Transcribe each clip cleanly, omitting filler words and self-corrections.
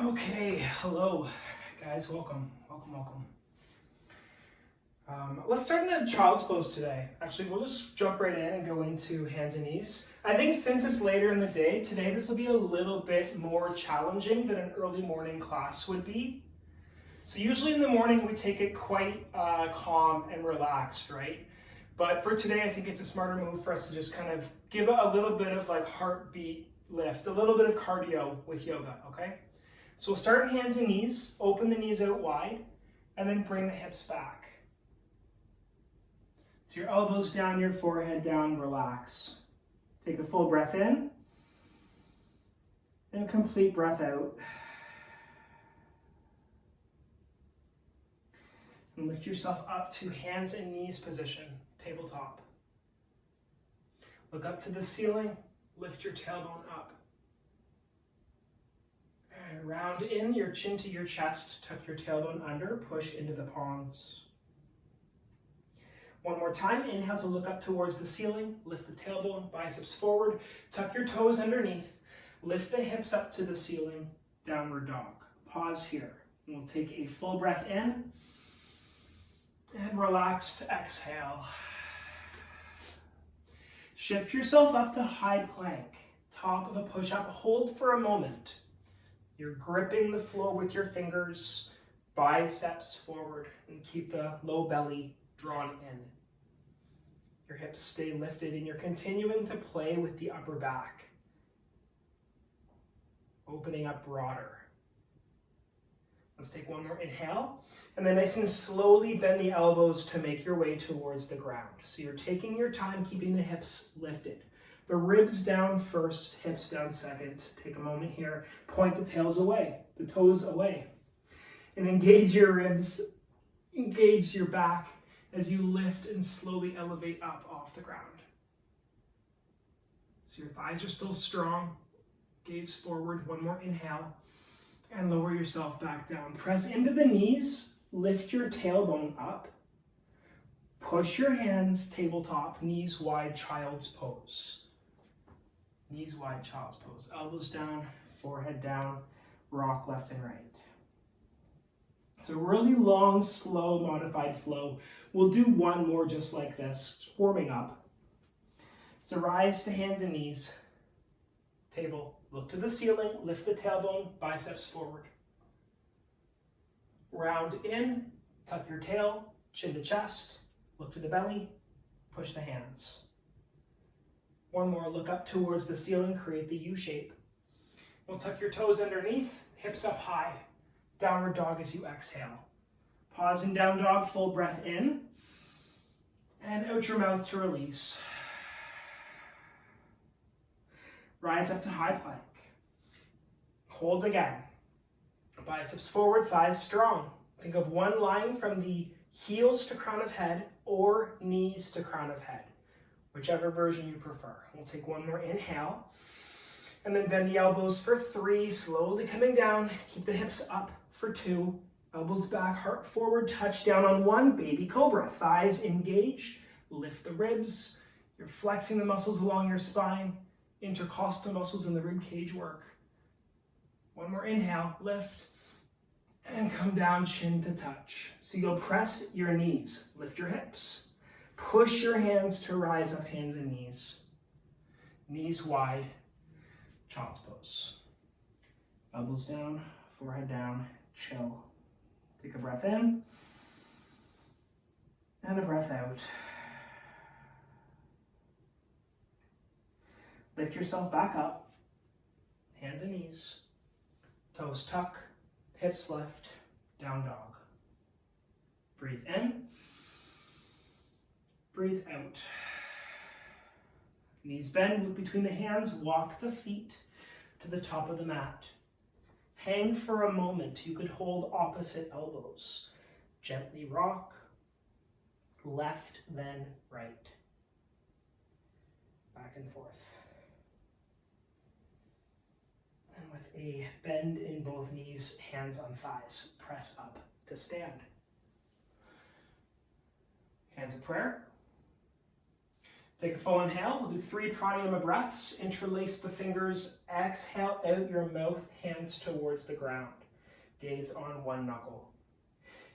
Okay, hello guys, welcome. Let's start in a child's pose today. Actually, we'll just jump right in and go into hands and knees. I think since it's later in the day, today this will be a little bit more challenging than an early morning class would be. So usually in the morning we take it quite calm and relaxed, right? But for today, I think it's a smarter move for us to just kind of give it a little bit of like heartbeat lift, a little bit of cardio with yoga, okay? So we'll start in hands and knees, open the knees out wide, and then bring the hips back. So your elbows down, your forehead down, relax. Take a full breath in, and a complete breath out. And lift yourself up to hands and knees position, tabletop. Look up to the ceiling, lift your tailbone up. And round in your chin to your chest, tuck your tailbone under, push into the palms. One more time, inhale to look up towards the ceiling, lift the tailbone, biceps forward, tuck your toes underneath, lift the hips up to the ceiling, downward dog. Pause here. And we'll take a full breath in, and relax to exhale. Shift yourself up to high plank, top of a push-up, hold for a moment. You're gripping the floor with your fingers, biceps forward, and keep the low belly drawn in. Your hips stay lifted and you're continuing to play with the upper back. Opening up broader. Let's take one more inhale. And then nice and slowly bend the elbows to make your way towards the ground. So you're taking your time keeping the hips lifted. The ribs down first, hips down second. Take a moment here. Point the tails away, the toes away. And engage your ribs, engage your back as you lift and slowly elevate up off the ground. So your thighs are still strong. Gaze forward, one more inhale. And lower yourself back down. Press into the knees, lift your tailbone up. Push your hands tabletop, knees wide, child's pose. Knees wide, child's pose. Elbows down, forehead down, rock left and right. So really long, slow, modified flow. We'll do one more just like this, warming up. So rise to hands and knees, table, look to the ceiling, lift the tailbone, biceps forward. Round in, tuck your tail, chin to chest, look to the belly, push the hands. One more, look up towards the ceiling, create the U shape. We'll tuck your toes underneath, hips up high. Downward dog as you exhale. Pause in down dog, full breath in. And out your mouth to release. Rise up to high plank. Hold again. Biceps forward, thighs strong. Think of one line from the heels to crown of head or knees to crown of head. Whichever version you prefer. We'll take one more inhale. And then bend the elbows for 3, slowly coming down. Keep the hips up for 2. Elbows back, heart forward, touch down on 1. Baby cobra. Thighs engage. Lift the ribs. You're flexing the muscles along your spine. Intercostal muscles in the rib cage work. One more inhale, lift. And come down, chin to touch. So you'll press your knees. Lift your hips. Push your hands to rise up, hands and knees. Knees wide, child's pose. Elbows down, forehead down, chill. Take a breath in and a breath out. Lift yourself back up, hands and knees, toes tuck, hips lift, down dog. Breathe in. Breathe out. Knees bend, look between the hands, walk the feet to the top of the mat. Hang for a moment. You could hold opposite elbows. Gently rock, left then right. Back and forth. And with a bend in both knees, hands on thighs, press up to stand. Hands of prayer. Take a full inhale. We'll do 3 pranayama breaths. Interlace the fingers. Exhale out your mouth, hands towards the ground. Gaze on one knuckle.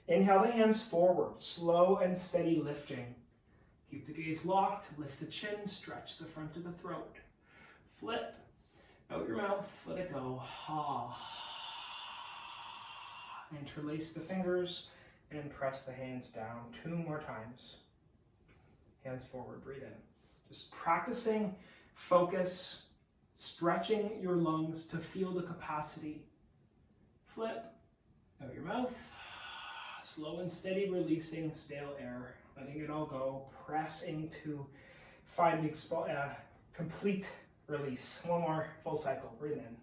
Inhale the hands forward, slow and steady lifting. Keep the gaze locked, lift the chin, stretch the front of the throat. Flip out your mouth, let it go. Ha. Interlace the fingers and press the hands down 2 more times. Hands forward, breathe in. Just practicing focus, stretching your lungs to feel the capacity. Flip out your mouth. Slow and steady releasing stale air, letting it all go, pressing to find complete release. 1 more full cycle, breathe in.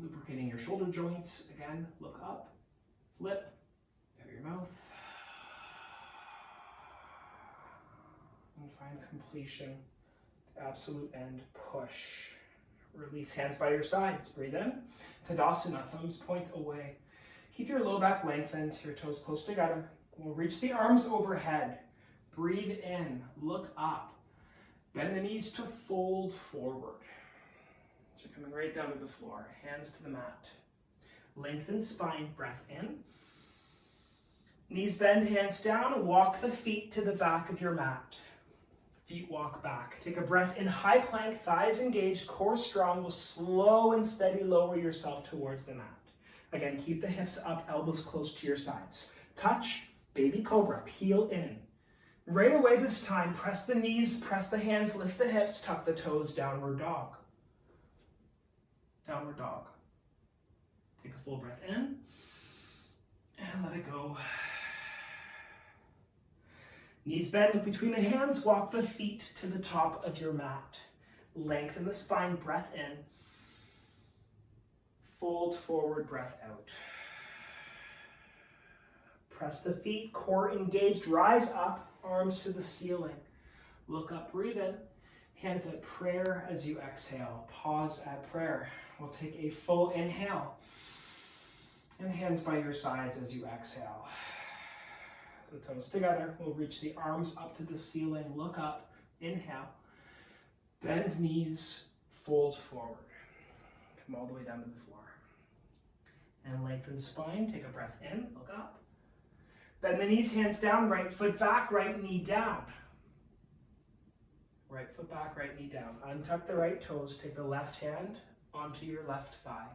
Lubricating your shoulder joints, again, look up, flip, out your mouth, and find completion, the absolute end, push. Release hands by your sides, breathe in. Tadasana, thumbs point away. Keep your low back lengthened, your toes close together. We'll reach the arms overhead. Breathe in, look up. Bend the knees to fold forward. So coming right down to the floor, hands to the mat. Lengthen spine, breath in. Knees bend, hands down. Walk the feet to the back of your mat. Feet walk back. Take a breath in, high plank, thighs engaged, core strong. We'll slow and steady lower yourself towards the mat. Again, keep the hips up, elbows close to your sides. Touch, baby cobra, peel in. Right away this time, press the knees, press the hands, lift the hips, tuck the toes, downward dog. Downward dog. Take a full breath in, and let it go. Knees bend, look between the hands, walk the feet to the top of your mat. Lengthen the spine, breath in. Fold forward, breath out. Press the feet, core engaged, rise up, arms to the ceiling. Look up, breathe in. Hands at prayer as you exhale. Pause at prayer. We'll take a full inhale. And hands by your sides as you exhale. The toes together. We'll reach the arms up to the ceiling. Look up. Inhale. Bend knees. Fold forward. Come all the way down to the floor. And lengthen spine. Take a breath in. Look up. Bend the knees, hands down. Right foot back, right knee down. Right foot back, right knee down. Untuck the right toes. Take the left hand onto your left thigh.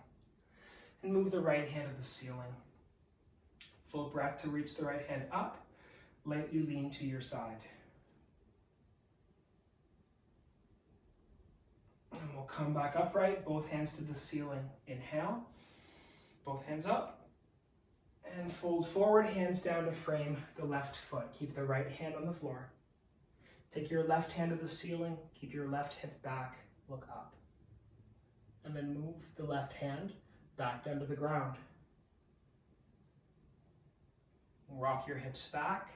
And move the right hand to the ceiling. Full breath to reach the right hand up. Lightly lean to your side. And we'll come back upright, both hands to the ceiling. Inhale, both hands up. And fold forward, hands down to frame the left foot. Keep the right hand on the floor. Take your left hand to the ceiling. Keep your left hip back. Look up. And then move the left hand back down to the ground. Rock your hips back.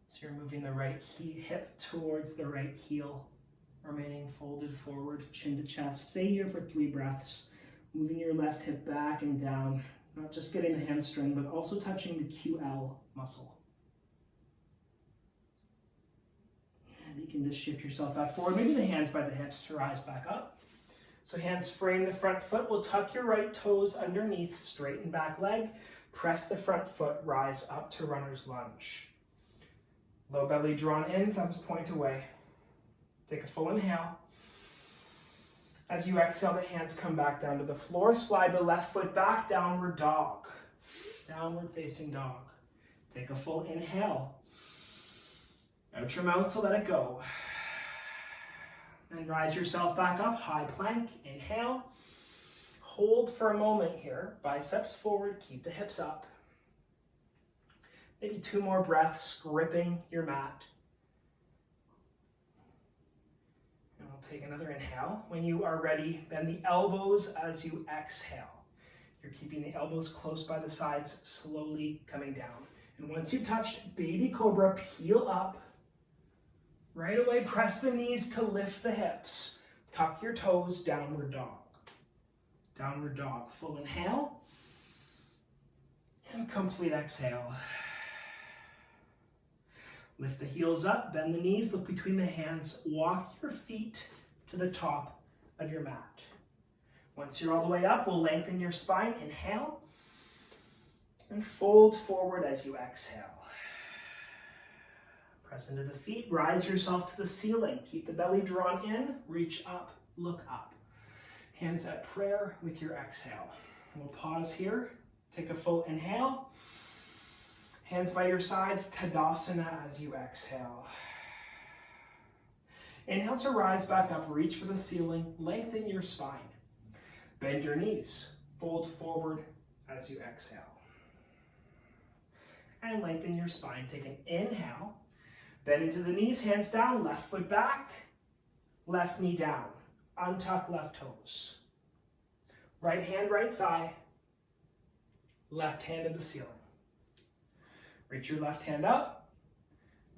So you're moving the right hip towards the right heel. Remaining folded forward, chin to chest. Stay here for 3 breaths. Moving your left hip back and down. Not just getting the hamstring, but also touching the QL muscle. And you can just shift yourself back forward. Maybe the hands by the hips to rise back up. So hands frame the front foot. We'll tuck your right toes underneath, straighten back leg. Press the front foot, rise up to runner's lunge. Low belly drawn in, thumbs point away. Take a full inhale. As you exhale, the hands come back down to the floor. Slide the left foot back, downward dog. Downward facing dog. Take a full inhale. Out your mouth to let it go. And rise yourself back up, high plank. Inhale. Hold for a moment here. Biceps forward, keep the hips up. Maybe 2 more breaths, gripping your mat. And we'll take another inhale. When you are ready, bend the elbows as you exhale. You're keeping the elbows close by the sides, slowly coming down. And once you've touched baby cobra, peel up. Right away, press the knees to lift the hips. Tuck your toes, downward dog. Downward dog. Full inhale. And complete exhale. Lift the heels up, bend the knees, look between the hands, walk your feet to the top of your mat. Once you're all the way up, we'll lengthen your spine. Inhale and fold forward as you exhale. Press into the feet, rise yourself to the ceiling. Keep the belly drawn in, reach up, look up. Hands at prayer with your exhale. We'll pause here, take a full inhale. Hands by your sides, Tadasana as you exhale. Inhale to rise back up, reach for the ceiling, lengthen your spine. Bend your knees, fold forward as you exhale. And lengthen your spine. Take an inhale, bend into the knees, hands down, left foot back, left knee down. Untuck left toes. Right hand, right thigh, left hand to the ceiling. Reach your left hand up,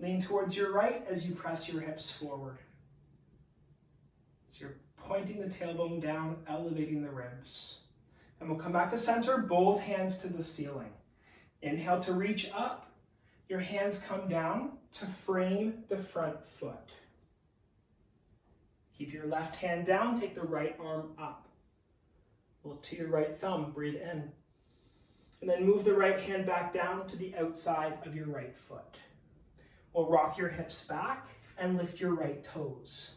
lean towards your right as you press your hips forward. So you're pointing the tailbone down, elevating the ribs. And we'll come back to center, both hands to the ceiling. Inhale to reach up, your hands come down to frame the front foot. Keep your left hand down, take the right arm up. Look to your right thumb, breathe in. And then move the right hand back down to the outside of your right foot. We'll rock your hips back and lift your right toes.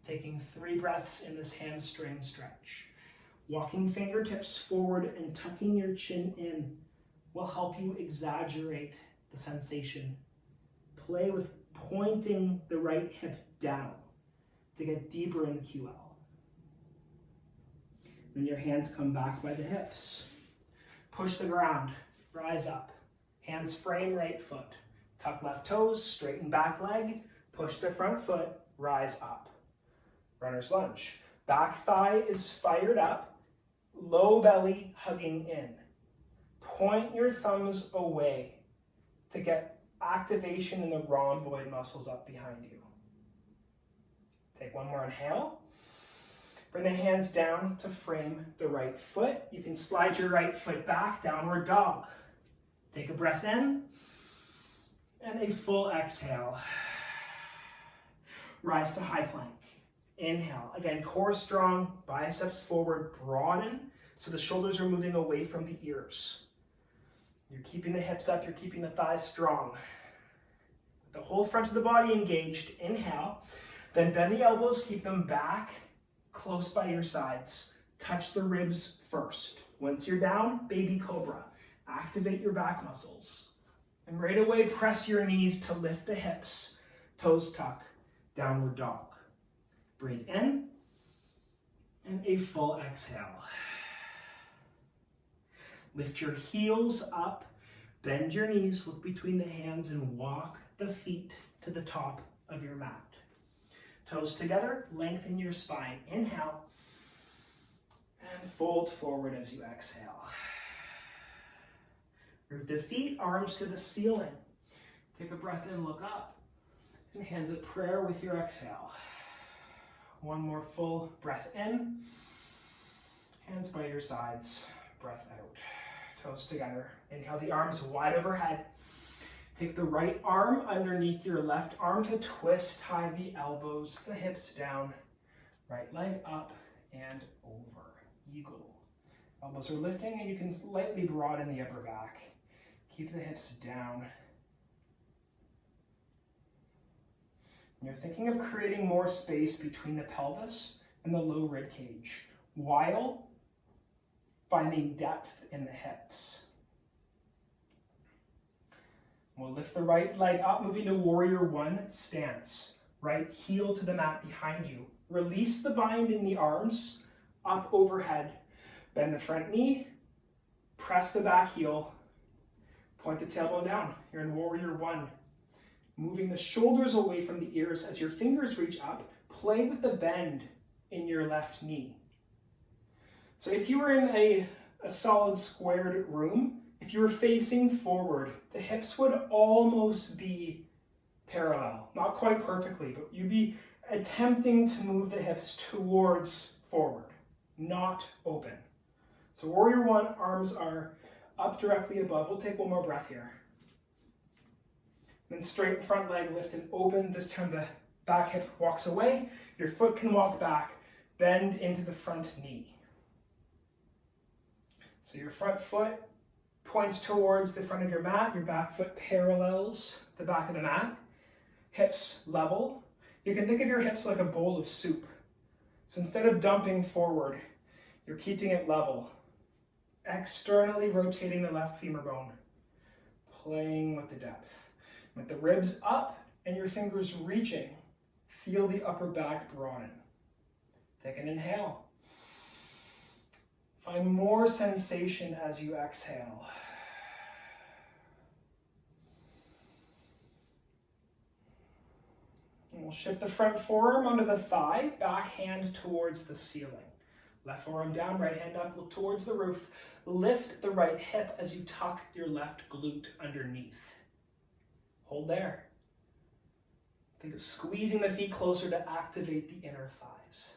Taking 3 breaths in this hamstring stretch. Walking fingertips forward and tucking your chin in will help you exaggerate the sensation. Play with pointing the right hip down to get deeper in the QL. Then your hands come back by the hips. Push the ground, rise up. Hands frame right foot. Tuck left toes, straighten back leg, push the front foot, rise up. Runner's lunge. Back thigh is fired up, low belly hugging in. Point your thumbs away to get activation in the rhomboid muscles up behind you. Take one more inhale. Bring the hands down to frame the right foot. You can slide your right foot back, downward dog. Take a breath in and a full exhale. Rise to high plank. Inhale. Again, core strong, biceps forward, broaden so the shoulders are moving away from the ears. You're keeping the hips up, you're keeping the thighs strong. The whole front of the body engaged. Inhale. Then bend the elbows, keep them back, close by your sides. Touch the ribs first. Once you're down, baby cobra. Activate your back muscles. And right away, press your knees to lift the hips. Toes tuck, downward dog. Breathe in, and a full exhale. Lift your heels up, bend your knees, look between the hands, and walk the feet to the top of your mat. Toes together, lengthen your spine. Inhale, and fold forward as you exhale. Root the feet, arms to the ceiling. Take a breath in, look up, and hands at prayer with your exhale. One more full breath in, hands by your sides, breath out. Toes together. Inhale the arms wide overhead. Take the right arm underneath your left arm to twist, tie the elbows, the hips down. Right leg up and over. Eagle. Elbows are lifting and you can lightly broaden the upper back. Keep the hips down. And you're thinking of creating more space between the pelvis and the low rib cage while finding depth in the hips. We'll lift the right leg up, moving to warrior one stance. Right heel to the mat behind you. Release the bind in the arms, up overhead. Bend the front knee, press the back heel, point the tailbone down. You're in warrior one. Moving the shoulders away from the ears as your fingers reach up, play with the bend in your left knee. So if you were in a solid squared room, if you were facing forward, the hips would almost be parallel. Not quite perfectly, but you'd be attempting to move the hips towards forward, not open. So warrior one, arms are up directly above. We'll take one more breath here. Then straighten front leg, lift and open. This time the back hip walks away. Your foot can walk back. Bend into the front knee. So your front foot points towards the front of your mat. Your back foot parallels the back of the mat. Hips level. You can think of your hips like a bowl of soup. So instead of dumping forward, you're keeping it level. Externally rotating the left femur bone. Playing with the depth. With the ribs up and your fingers reaching, feel the upper back broaden. Take an inhale. Find more sensation as you exhale. And we'll shift the front forearm onto the thigh, back hand towards the ceiling. Left forearm down, right hand up, look towards the roof. Lift the right hip as you tuck your left glute underneath. Hold there. Think of squeezing the feet closer to activate the inner thighs.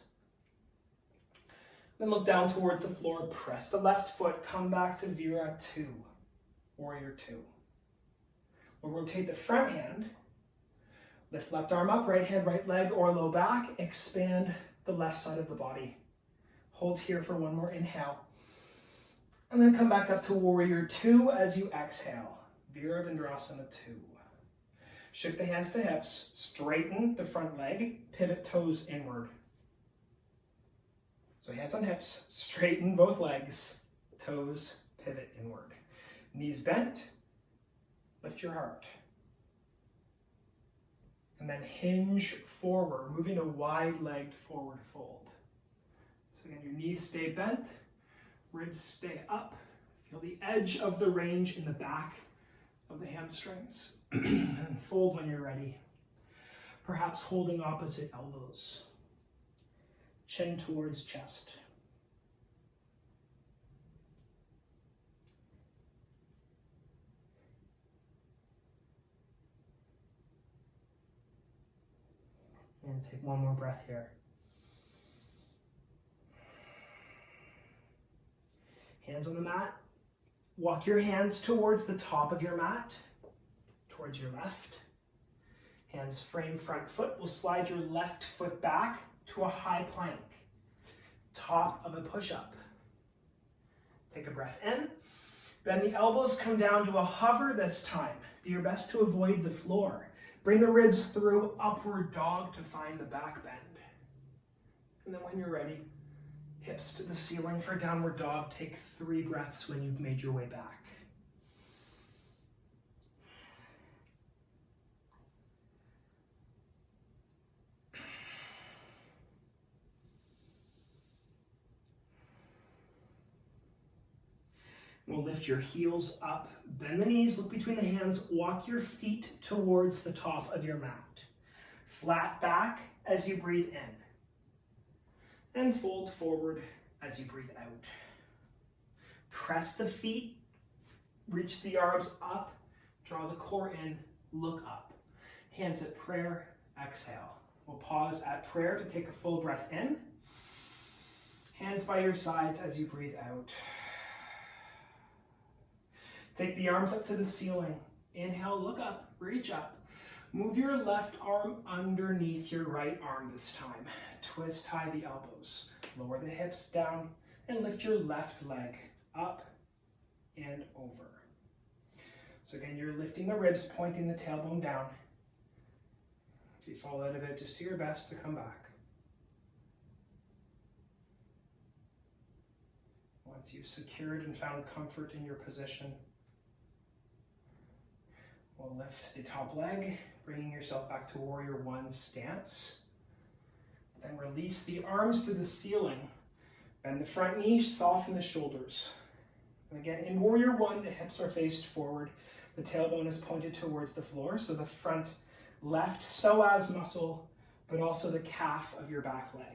Then look down towards the floor, press the left foot, come back to Vira 2, Warrior 2. We'll rotate the front hand, lift left arm up, right hand, right leg, or low back, expand the left side of the body. Hold here for one more inhale. And then come back up to Warrior 2 as you exhale, Virabhadrasana 2. Shift the hands to hips, straighten the front leg, pivot toes inward. So hands on hips, straighten both legs, toes pivot inward. Knees bent, lift your heart. And then hinge forward, moving a wide-legged forward fold. So again, your knees stay bent, ribs stay up. Feel the edge of the range in the back of the hamstrings. And fold when you're ready. Perhaps holding opposite elbows. Chin towards chest. And take one more breath here. Hands on the mat. Walk your hands towards the top of your mat, towards your left. Hands frame front foot. We'll slide your left foot back to a high plank, top of a push-up. Take a breath in. Bend the elbows, come down to a hover this time. Do your best to avoid the floor. Bring the ribs through, upward dog to find the back bend. And then when you're ready, hips to the ceiling for downward dog. Take 3 breaths when you've made your way back. We'll lift your heels up, bend the knees, look between the hands, walk your feet towards the top of your mat. Flat back as you breathe in. And fold forward as you breathe out. Press the feet, reach the arms up, draw the core in, look up. Hands at prayer, exhale. We'll pause at prayer to take a full breath in. Hands by your sides as you breathe out. Take the arms up to the ceiling. Inhale, look up, reach up. Move your left arm underneath your right arm this time. Twist high the elbows. Lower the hips down and lift your left leg up and over. So again, you're lifting the ribs, pointing the tailbone down. If you fall out of it, just do your best to come back. Once you've secured and found comfort in your position, we'll lift the top leg, bringing yourself back to Warrior 1 stance. Then release the arms to the ceiling. Bend the front knee, soften the shoulders. And again, in Warrior 1, the hips are faced forward. The tailbone is pointed towards the floor, so the front left psoas muscle, but also the calf of your back leg.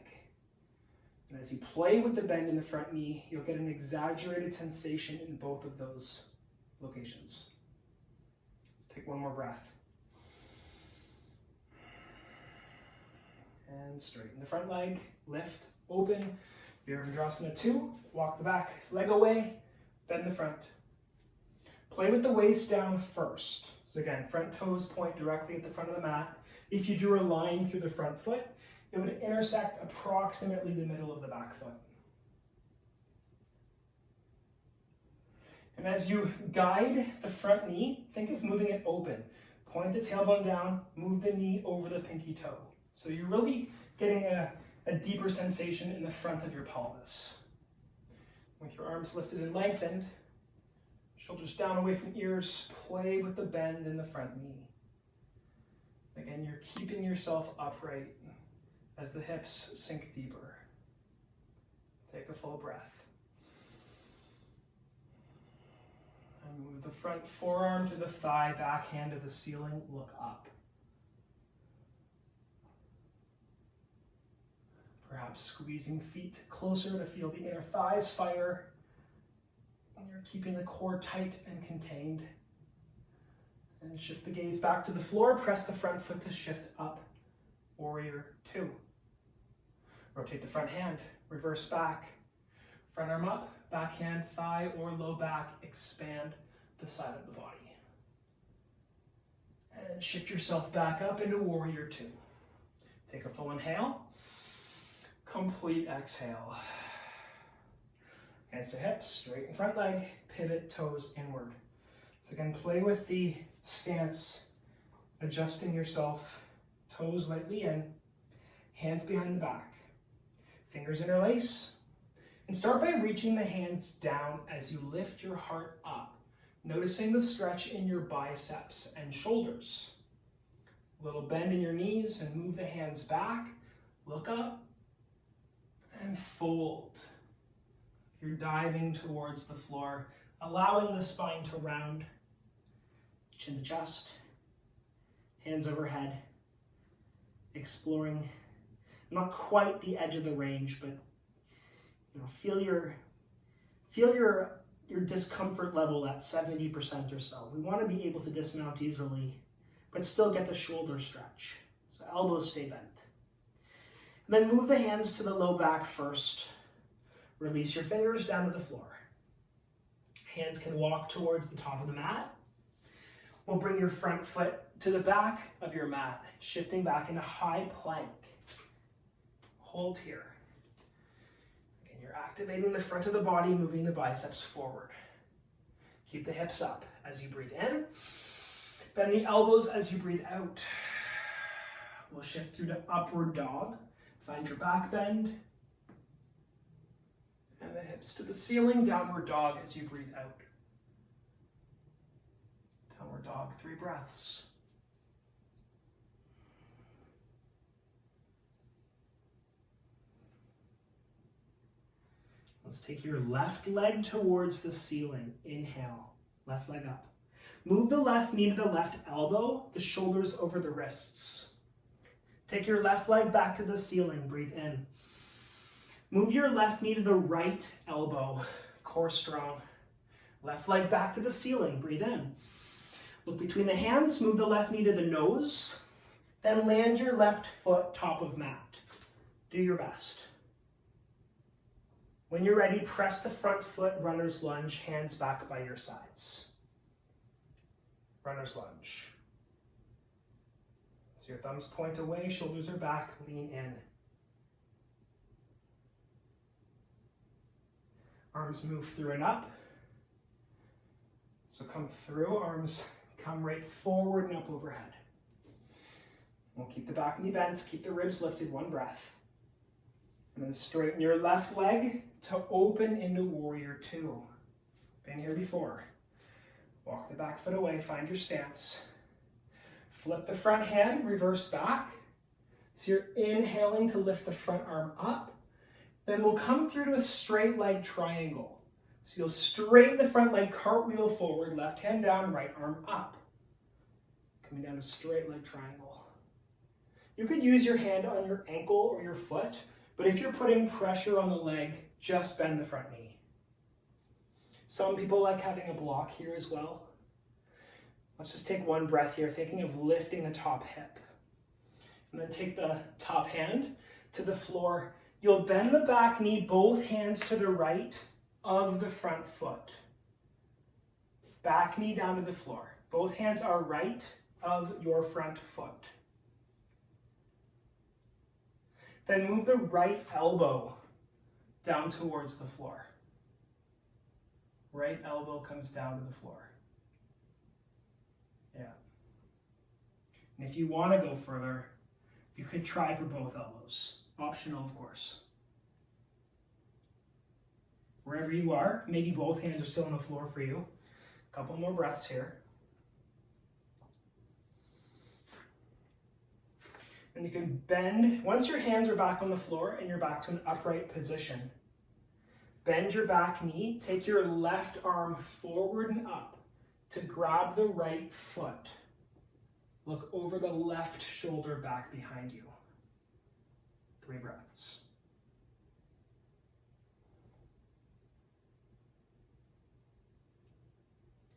And as you play with the bend in the front knee, you'll get an exaggerated sensation in both of those locations. Take one more breath. And straighten the front leg, lift, open, Virabhadrasana 2, walk the back leg away, bend the front. Play with the waist down first. So again, front toes point directly at the front of the mat. If you drew a line through the front foot, it would intersect approximately the middle of the back foot. And as you guide the front knee, think of moving it open. Point the tailbone down, move the knee over the pinky toe. So you're really getting a deeper sensation in the front of your pelvis. With your arms lifted and lengthened, shoulders down away from ears, play with the bend in the front knee. Again, you're keeping yourself upright as the hips sink deeper. Take a full breath. And move the front forearm to the thigh, back hand to the ceiling, look up. Perhaps squeezing feet closer to feel the inner thighs fire. And you're keeping the core tight and contained. And shift the gaze back to the floor, press the front foot to shift up. Warrior 2. Rotate the front hand, reverse back. Front arm up, back hand, thigh or low back, expand the side of the body. And shift yourself back up into Warrior 2. Take a full inhale. Complete exhale. Hands to hips, straighten front leg, pivot toes inward. So again, play with the stance, adjusting yourself, toes lightly in, hands behind the back, fingers interlace, and start by reaching the hands down as you lift your heart up, noticing the stretch in your biceps and shoulders. A little bend in your knees and move the hands back, look up, and fold. You're diving towards the floor, allowing the spine to round, chin to chest, hands overhead, exploring not quite the edge of the range, but feel your discomfort level at 70% or so. We want to be able to dismount easily, but still get the shoulder stretch. So elbows stay bent. And then move the hands to the low back first. Release your fingers down to the floor. Hands can walk towards the top of the mat. We'll bring your front foot to the back of your mat, shifting back into high plank. Hold here. Again, you're activating the front of the body, moving the biceps forward. Keep the hips up as you breathe in. Bend the elbows as you breathe out. We'll shift through to upward dog. Find your back bend. And the hips to the ceiling, downward dog as you breathe out. Downward dog, 3 breaths. Let's take your left leg towards the ceiling. Inhale, left leg up. Move the left knee to the left elbow, the shoulders over the wrists. Take your left leg back to the ceiling, breathe in. Move your left knee to the right elbow, core strong. Left leg back to the ceiling, breathe in. Look between the hands, move the left knee to the nose, then land your left foot top of mat. Do your best. When you're ready, press the front foot, runner's lunge, hands back by your sides. Runner's lunge. So your thumbs point away, shoulders are back, lean in. Arms move through and up. So come through, arms come right forward and up overhead. We'll keep the back knee bent, keep the ribs lifted, 1 breath. And then straighten your left leg to open into Warrior 2. Been here before. Walk the back foot away, find your stance. Flip the front hand, reverse back. So you're inhaling to lift the front arm up. Then we'll come through to a straight leg triangle. So you'll straighten the front leg, cartwheel forward, left hand down, right arm up. Coming down to straight leg triangle. You could use your hand on your ankle or your foot, but if you're putting pressure on the leg, just bend the front knee. Some people like having a block here as well. Let's just take 1 breath here, thinking of lifting the top hip. And then take the top hand to the floor. You'll bend the back knee, both hands to the right of the front foot. Back knee down to the floor. Both hands are right of your front foot. Then move the right elbow down towards the floor. Right elbow comes down to the floor. Yeah. And if you want to go further, you could try for both elbows. Optional, of course. Wherever you are, maybe both hands are still on the floor for you. A couple more breaths here. And you can bend, once your hands are back on the floor and you're back to an upright position, bend your back knee, take your left arm forward and up to grab the right foot. Look over the left shoulder back behind you. 3 breaths.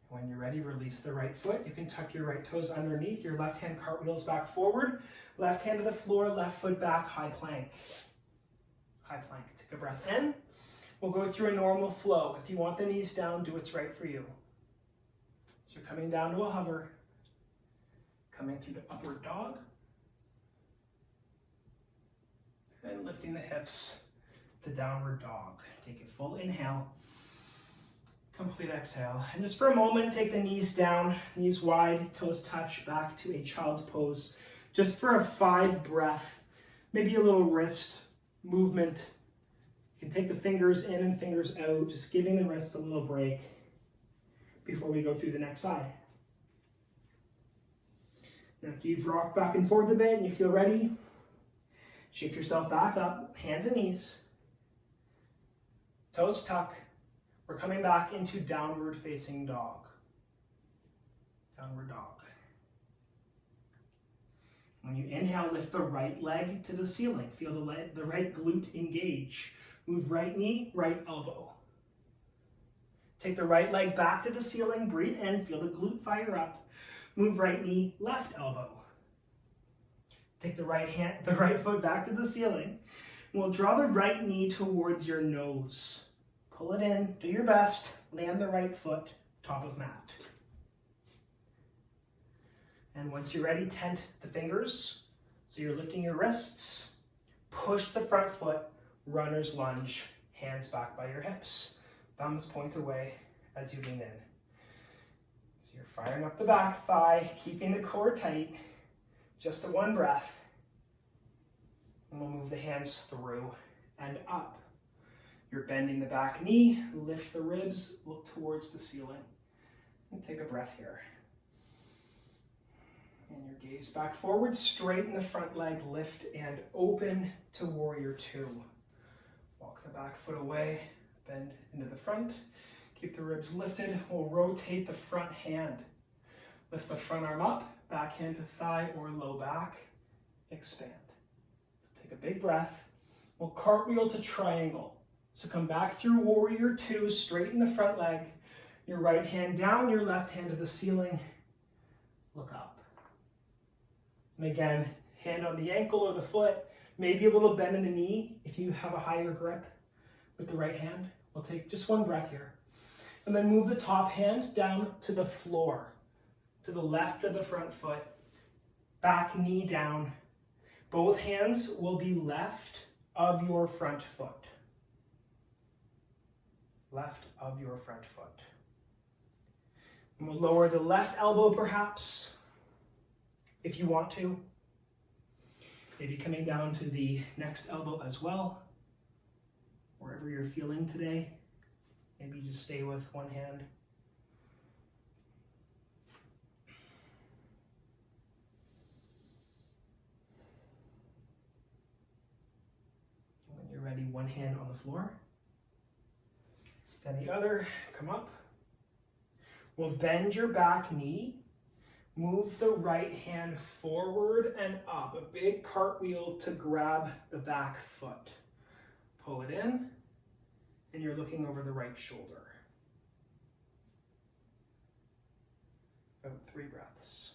When you're ready, release the right foot. You can tuck your right toes underneath. Your left hand cartwheels back forward. Left hand to the floor, left foot back, high plank. High plank. Take a breath in. We'll go through a normal flow. If you want the knees down, do what's right for you. So you're coming down to a hover. Coming through to upward dog. And lifting the hips to downward dog. Take a full inhale. Complete exhale. And just for a moment, take the knees down, knees wide, toes touch, back to a child's pose. Just for a 5 breath, maybe a little wrist movement. You can take the fingers in and fingers out, just giving the wrist a little break before we go through the next side. And after you've rocked back and forth a bit and you feel ready, shift yourself back up, hands and knees, toes tuck. We're coming back into downward facing dog. Downward dog. When you inhale, lift the right leg to the ceiling. Feel the right glute engage. Move right knee, right elbow. Take the right leg back to the ceiling. Breathe in, feel the glute fire up. Move right knee, left elbow. Take the right foot back to the ceiling. We'll draw the right knee towards your nose. Pull it in, do your best, land the right foot, top of mat. And once you're ready, tent the fingers. So you're lifting your wrists, push the front foot, runner's lunge, hands back by your hips. Thumbs point away as you lean in. So you're firing up the back thigh, keeping the core tight. Just a 1 breath. And we'll move the hands through and up. You're bending the back knee, lift the ribs, look towards the ceiling. And take a breath here. And your gaze back forward, straighten the front leg, lift and open to warrior 2. Walk the back foot away, bend into the front. Keep the ribs lifted. We'll rotate the front hand. Lift the front arm up, back hand to thigh or low back. Expand. Take a big breath. We'll cartwheel to triangle. So come back through warrior 2, straighten the front leg. Your right hand down, your left hand to the ceiling. Look up. And again, hand on the ankle or the foot. Maybe a little bend in the knee if you have a higher grip with the right hand. We'll take just 1 breath here. And then move the top hand down to the floor, to the left of the front foot. Back knee down. Both hands will be left of your front foot. Left of your front foot. And we'll lower the left elbow perhaps, if you want to. Maybe coming down to the next elbow as well. Wherever you're feeling today, maybe just stay with 1 hand. When you're ready, 1 hand on the floor. Then the other, come up. We'll bend your back knee. Move the right hand forward and up. A big cartwheel to grab the back foot. Pull it in, and you're looking over the right shoulder. About 3 breaths.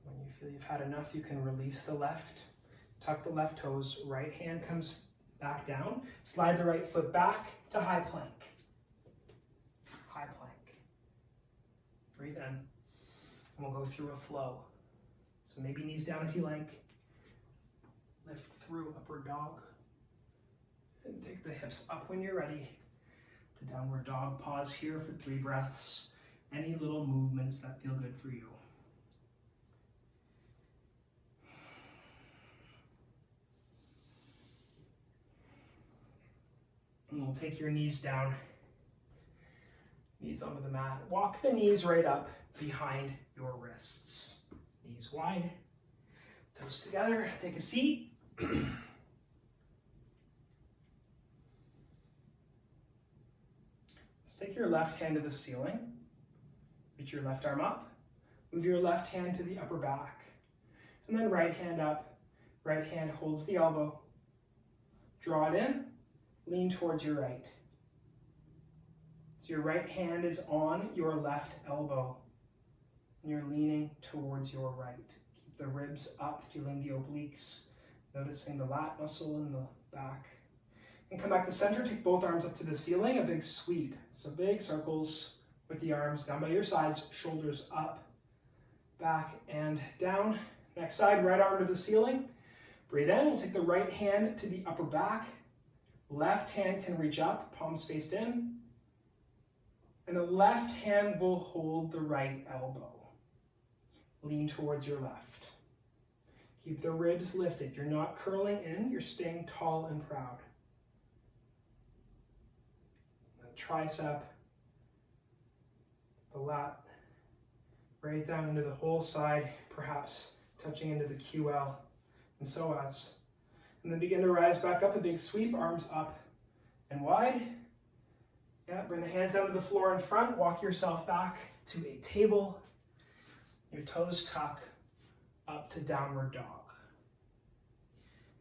When you feel you've had enough, you can release the left. Tuck the left toes, right hand comes back down. Slide the right foot back to high plank. High plank. Breathe in, and we'll go through a flow. So maybe knees down if you like. Lift through upward dog. And take the hips up when you're ready to downward dog. Pause here for 3 breaths. Any little movements that feel good for you. And we'll take your knees down, knees onto the mat. Walk the knees right up behind your wrists. Knees wide, toes together. Take a seat. Let's take your left hand to the ceiling. Reach your left arm up. Move your left hand to the upper back. And then right hand up. Right hand holds the elbow. Draw it in. Lean towards your right. So your right hand is on your left elbow. And you're leaning towards your right. Keep the ribs up, feeling the obliques. Noticing the lat muscle in the back. And come back to center. Take both arms up to the ceiling. A big sweep. So big circles with the arms down by your sides. Shoulders up, back, and down. Next side, right arm to the ceiling. Breathe in. We'll take the right hand to the upper back. Left hand can reach up, palms faced in. And the left hand will hold the right elbow. Lean towards your left. Keep the ribs lifted. You're not curling in, you're staying tall and proud. The tricep, the lat, right down into the whole side, perhaps touching into the QL and psoas. And then begin to rise back up, a big sweep, arms up and wide. Yeah, bring the hands down to the floor in front, walk yourself back to a table. Your toes tuck up to downward dog.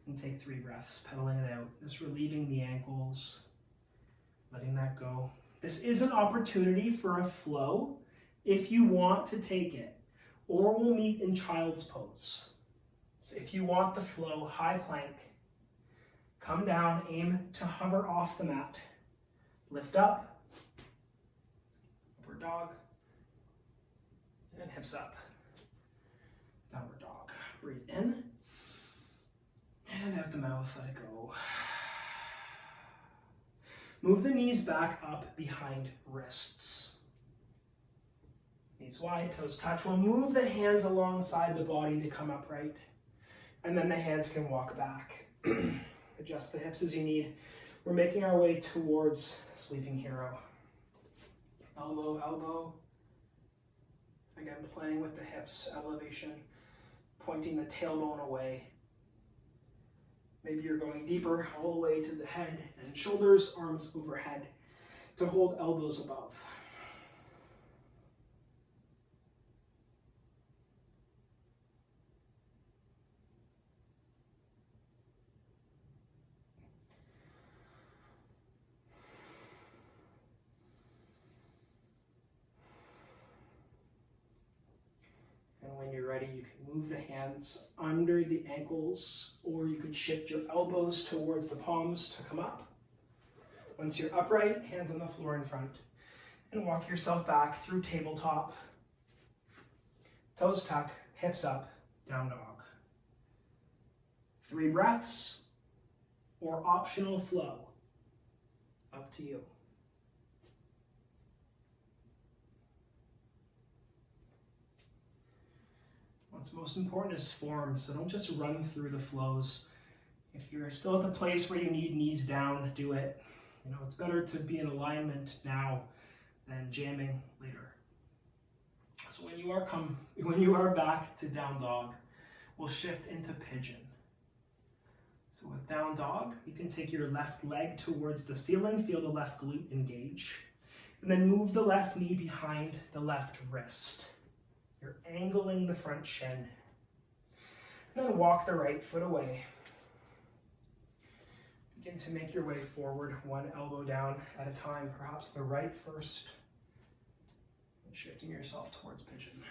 And take 3 breaths, pedaling it out, just relieving the ankles, letting that go. This is an opportunity for a flow if you want to take it, or we'll meet in child's pose. So if you want the flow, high plank, come down, aim to hover off the mat. Lift up, upward dog, and hips up. Downward dog. Breathe in, and out the mouth, let it go. Move the knees back up behind wrists. Knees wide, toes touch. We'll move the hands alongside the body to come upright. And then the hands can walk back. Adjust the hips as you need. We're making our way towards Sleeping Hero. Elbow, elbow. Again, playing with the hips, elevation, pointing the tailbone away. Maybe you're going deeper, all the way to the head and shoulders, arms overhead to hold elbows above. And when you're ready, you can move the hands under the ankles, or you could shift your elbows towards the palms to come up. Once you're upright, hands on the floor in front. And walk yourself back through tabletop. Toes tuck, hips up, down dog. 3 breaths, or optional flow. Up to you. What's most important is form, so don't just run through the flows. If you're still at the place where you need knees down, do it. You know, it's better to be in alignment now than jamming later. So when you are back to down dog, we'll shift into pigeon. So with down dog, you can take your left leg towards the ceiling, feel the left glute engage, and then move the left knee behind the left wrist. You're angling the front shin. And then walk the right foot away. Begin to make your way forward, one elbow down at a time, perhaps the right first. And shifting yourself towards pigeon.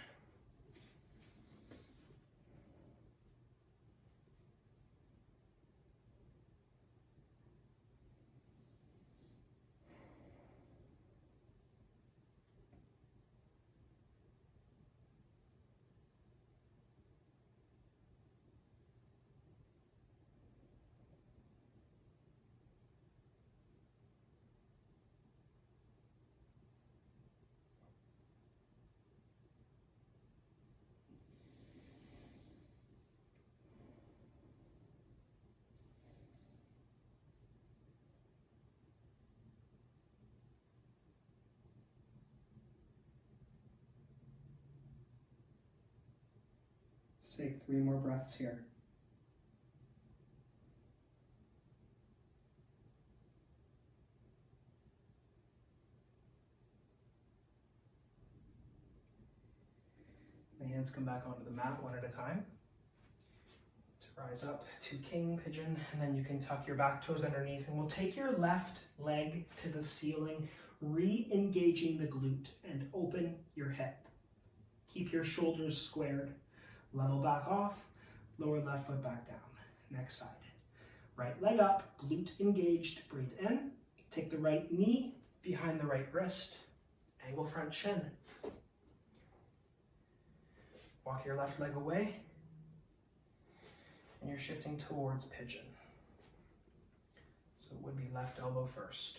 Take 3 more breaths here. The hands come back onto the mat one at a time. To rise up to king, pigeon, and then you can tuck your back toes underneath, and we'll take your left leg to the ceiling, re-engaging the glute, and open your hip. Keep your shoulders squared. Level back off, lower left foot back down. Next side. Right leg up, glute engaged, breathe in. Take the right knee behind the right wrist, angle front shin. Walk your left leg away, and you're shifting towards pigeon. So it would be left elbow first.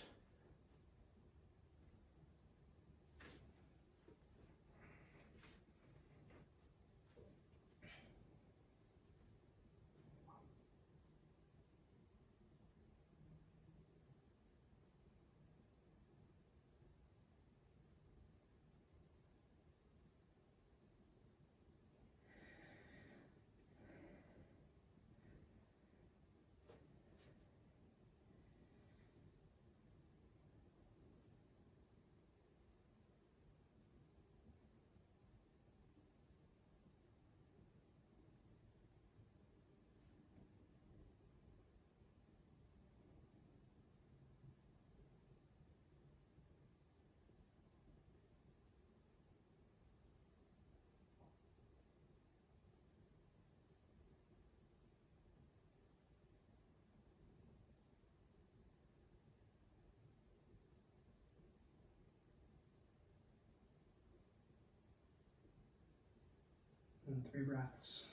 And 3 breaths.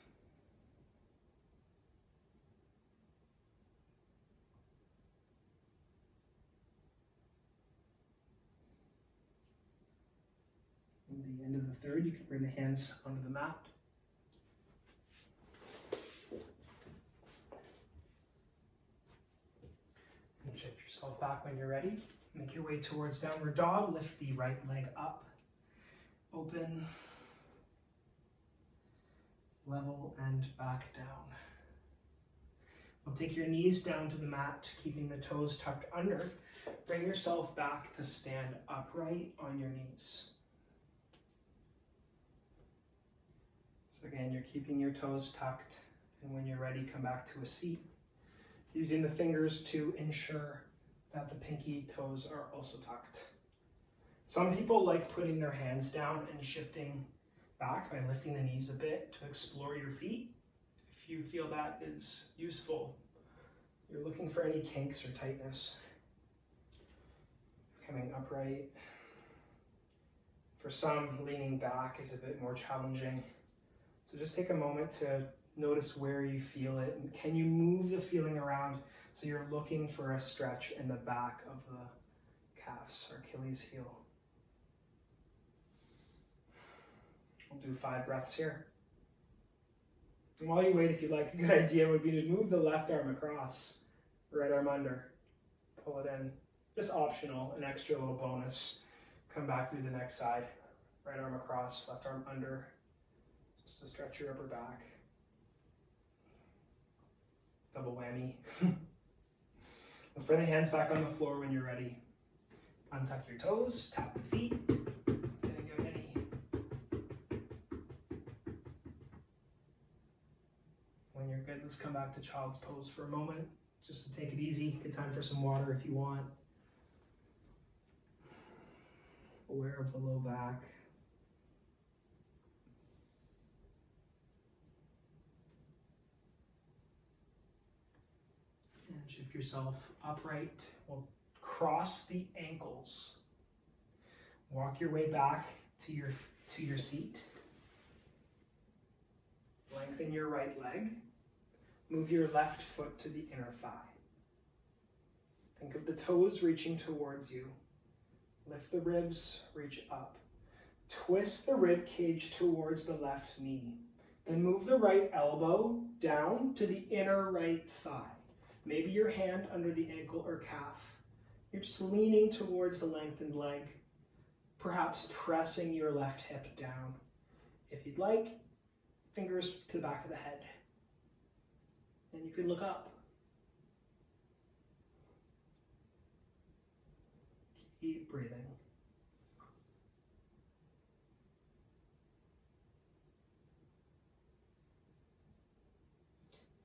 At the end of the third, you can bring the hands onto the mat. And shift yourself back when you're ready. Make your way towards downward dog. Lift the right leg up. Open. Level and back down. We'll take your knees down to the mat, keeping the toes tucked under. Bring yourself back to stand upright on your knees. So again, you're keeping your toes tucked, and when you're ready, come back to a seat, using the fingers to ensure that the pinky toes are also tucked. Some people like putting their hands down and shifting back by lifting the knees a bit to explore your feet. If you feel that is useful, you're looking for any kinks or tightness. Coming upright. For some, leaning back is a bit more challenging. So just take a moment to notice where you feel it. And can you move the feeling around so you're looking for a stretch in the back of the calves or Achilles heel. We'll do 5 breaths here. And while you wait, if you like, a good idea would be to move the left arm across, right arm under, pull it in. Just optional, an extra little bonus. Come back through the next side. Right arm across, left arm under, just to stretch your upper back. Double whammy. Let's bring the hands back on the floor when you're ready. Untuck your toes, tap the feet. When you're good, let's come back to child's pose for a moment, just to take it easy. Good time for some water if you want. Aware of the low back. And shift yourself upright. We'll cross the ankles. Walk your way back to your seat. Lengthen your right leg. Move your left foot to the inner thigh. Think of the toes reaching towards you. Lift the ribs, reach up. Twist the rib cage towards the left knee. Then move the right elbow down to the inner right thigh. Maybe your hand under the ankle or calf. You're just leaning towards the lengthened leg, perhaps pressing your left hip down. If you'd like, fingers to the back of the head. And you can look up. Keep breathing.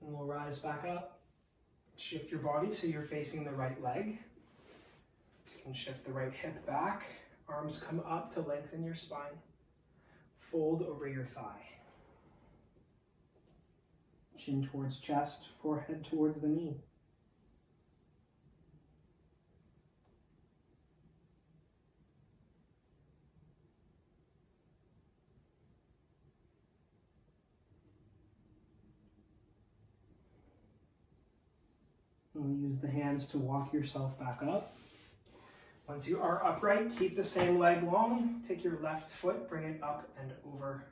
And we'll rise back up. Shift your body so you're facing the right leg. And shift the right hip back. Arms come up to lengthen your spine. Fold over your thigh. Chin towards chest, forehead towards the knee. And use the hands to walk yourself back up. Once you are upright, keep the same leg long. Take your left foot, bring it up and over.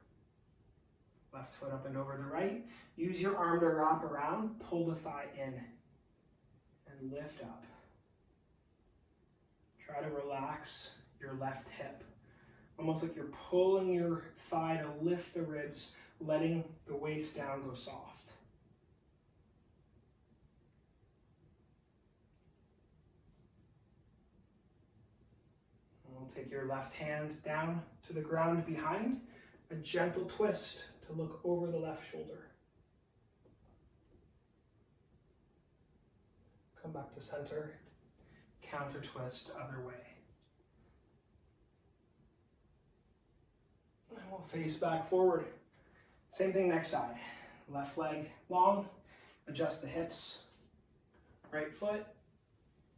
Left foot up and over the right. Use your arm to wrap around, pull the thigh in, and lift up. Try to relax your left hip. Almost like you're pulling your thigh to lift the ribs, letting the waist down go soft. Take your left hand down to the ground behind, a gentle twist to look over the left shoulder. Come back to center, counter twist other way. And we'll face back forward. Same thing next side. Left leg long, adjust the hips, right foot,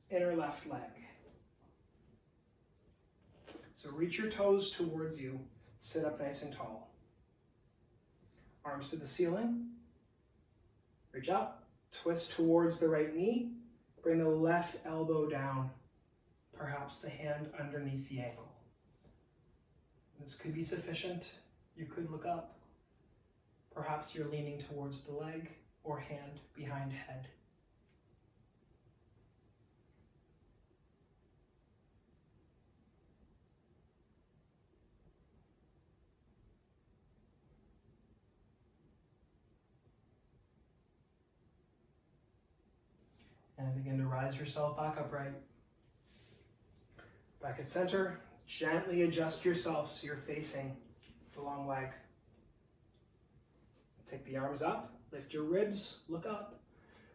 inner left leg. So reach your toes towards you, sit up nice and tall. Arms to the ceiling, reach up, twist towards the right knee, bring the left elbow down, perhaps the hand underneath the ankle. This could be sufficient. You could look up. Perhaps you're leaning towards the leg or hand behind head. And begin to rise yourself back upright. Back at center, gently adjust yourself so you're facing the long leg. Take the arms up, lift your ribs, look up,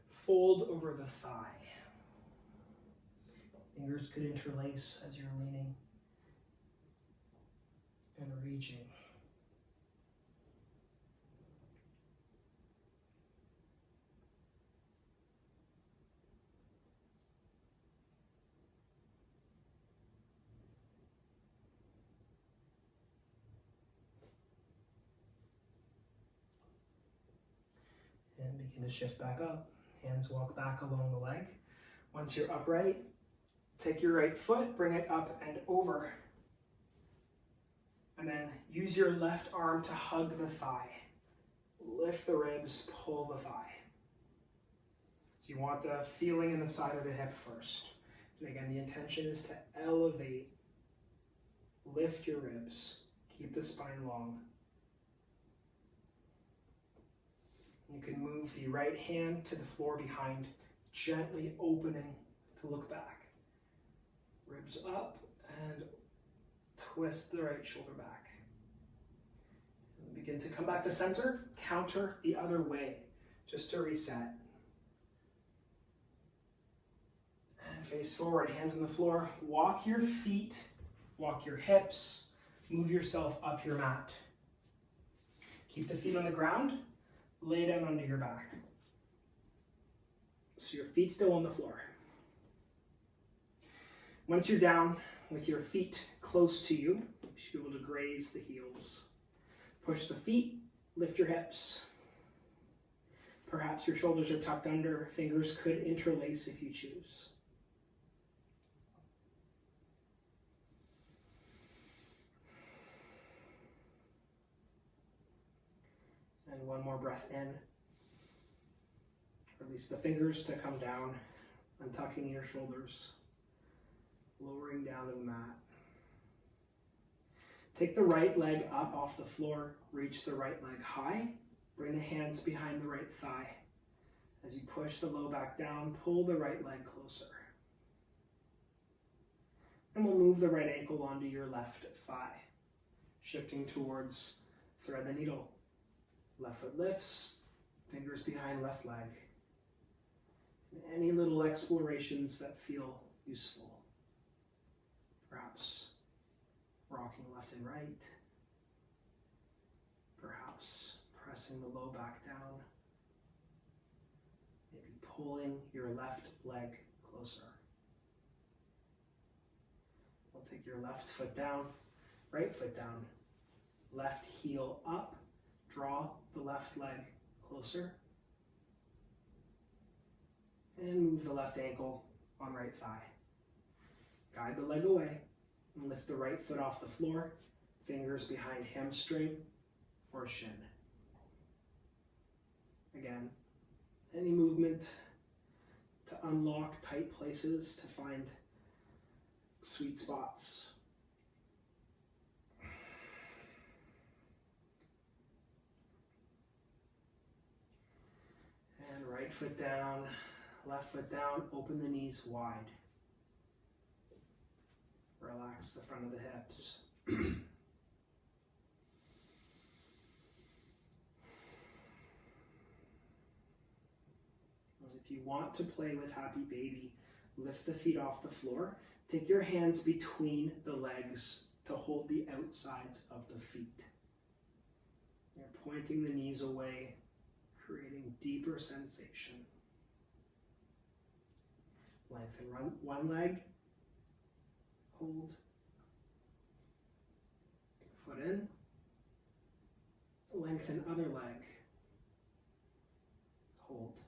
fold over the thigh. Fingers could interlace as you're leaning and reaching. And begin to shift back up. Hands walk back along the leg. Once you're upright, take your right foot, bring it up and over. And then use your left arm to hug the thigh. Lift the ribs, pull the thigh. So you want the feeling in the side of the hip first. And again, the intention is to elevate, lift your ribs, keep the spine long. You can move the right hand to the floor behind, gently opening to look back. Ribs up and twist the right shoulder back. And begin to come back to center, counter the other way, just to reset. And face forward, hands on the floor. Walk your feet, walk your hips, move yourself up your mat. Keep the feet on the ground. Lay down onto your back. So your feet still on the floor. Once you're down with your feet close to you, you should be able to graze the heels. Push the feet, lift your hips. Perhaps your shoulders are tucked under, fingers could interlace if you choose. And one more breath in. Release the fingers to come down, untucking your shoulders, lowering down to the mat. Take the right leg up off the floor, reach the right leg high, bring the hands behind the right thigh. As you push the low back down, pull the right leg closer. And we'll move the right ankle onto your left thigh, shifting towards thread the needle. Left foot lifts, fingers behind left leg. And any little explorations that feel useful. Perhaps rocking left and right. Perhaps pressing the low back down. Maybe pulling your left leg closer. We'll take your left foot down, right foot down. Left heel up, draw the left leg closer. And move the left ankle on right thigh. Guide the leg away and lift the right foot off the floor, fingers behind hamstring or shin. Again, any movement to unlock tight places, to find sweet spots. And right foot down, left foot down, open the knees wide. Relax the front of the hips. If you want to play with Happy Baby, lift the feet off the floor. Take your hands between the legs to hold the outsides of the feet. You're pointing the knees away, creating deeper sensation. Lengthen one leg. Hold. Foot in. Lengthen other leg. Hold.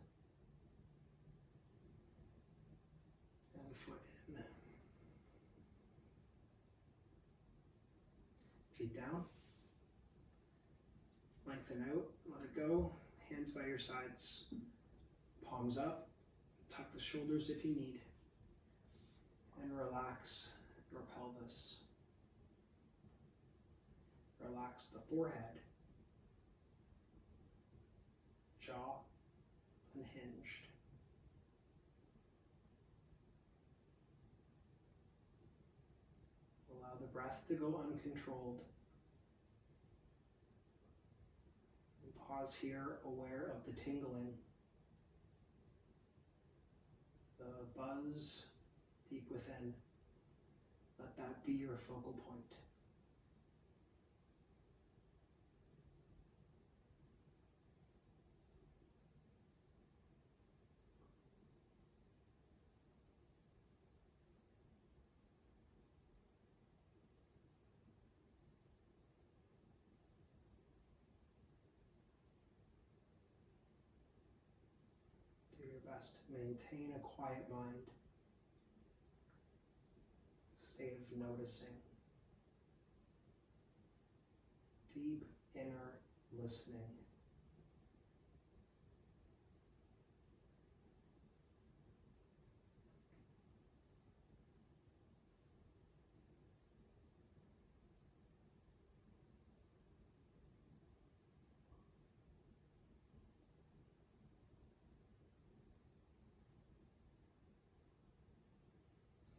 And foot in. Feet down. Lengthen out. Let it go. Hands by your sides. Palms up. Tuck the shoulders if you need. And relax your pelvis. Relax the forehead. Jaw unhinged. Allow the breath to go uncontrolled. And pause here, aware of the tingling. The buzz deep within. Let that be your focal point. Do your best to maintain a quiet mind. State of noticing, deep inner listening.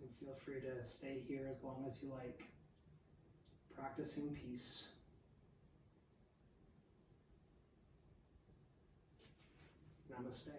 And feel free to stay here as long as you like, practicing peace. Namaste.